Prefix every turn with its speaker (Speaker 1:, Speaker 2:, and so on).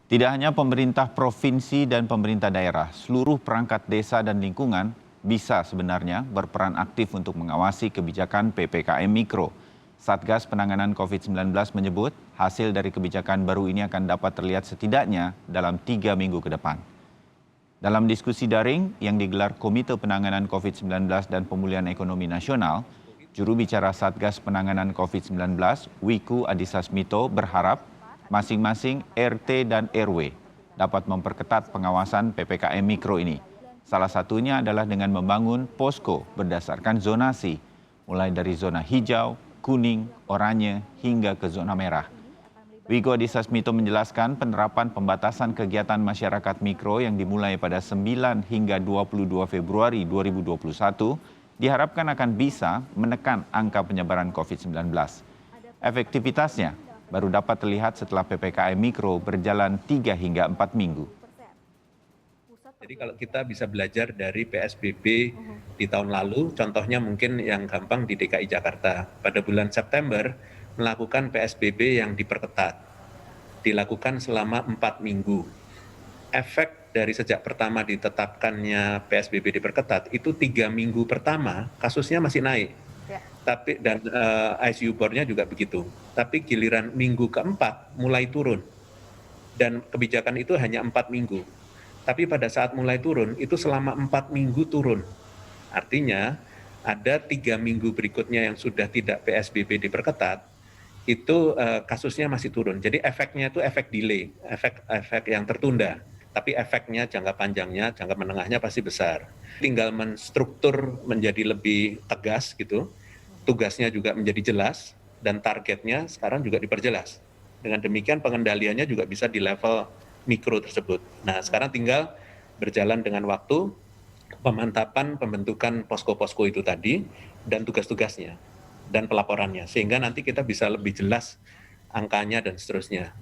Speaker 1: Tidak hanya pemerintah provinsi dan pemerintah daerah, seluruh perangkat desa dan lingkungan bisa sebenarnya berperan aktif untuk mengawasi kebijakan PPKM Mikro. Satgas Penanganan COVID-19 menyebut hasil dari kebijakan baru ini akan dapat terlihat setidaknya dalam 3 minggu ke depan. Dalam diskusi daring yang digelar Komite Penanganan COVID-19 dan Pemulihan Ekonomi Nasional, juru bicara Satgas Penanganan COVID-19, Wiku Adhisa Smito, berharap masing-masing RT dan RW dapat memperketat pengawasan PPKM Mikro ini. Salah satunya adalah dengan membangun posko berdasarkan zonasi, mulai dari zona hijau, kuning, oranye, hingga ke zona merah. Wiku Adhisa Smito menjelaskan penerapan pembatasan kegiatan masyarakat mikro yang dimulai pada 9 hingga 22 Februari 2021 diharapkan akan bisa menekan angka penyebaran COVID-19. Efektivitasnya baru dapat terlihat setelah PPKM Mikro berjalan 3 hingga 4 minggu.
Speaker 2: Jadi kalau kita bisa belajar dari PSBB di tahun lalu, contohnya mungkin yang gampang di DKI Jakarta. Pada bulan September melakukan PSBB yang diperketat, dilakukan selama 4 minggu. Efek dari sejak pertama ditetapkannya PSBB diperketat, itu 3 minggu pertama kasusnya masih naik. Tapi dan ICU board-nya juga begitu. Tapi giliran minggu keempat mulai turun. Dan kebijakan itu hanya 4 minggu. Tapi pada saat mulai turun, itu selama 4 minggu turun. Artinya, ada 3 minggu berikutnya yang sudah tidak PSBB diperketat, itu kasusnya masih turun. Jadi efeknya itu efek delay, efek yang tertunda. Tapi efeknya jangka panjangnya, jangka menengahnya pasti besar. Tinggal menstruktur menjadi lebih tegas gitu, tugasnya juga menjadi jelas, dan targetnya sekarang juga diperjelas. Dengan demikian pengendaliannya juga bisa di level mikro tersebut. Nah, sekarang tinggal berjalan dengan waktu, pemantapan pembentukan posko-posko itu tadi, dan tugas-tugasnya, dan pelaporannya. Sehingga nanti kita bisa lebih jelas angkanya dan seterusnya.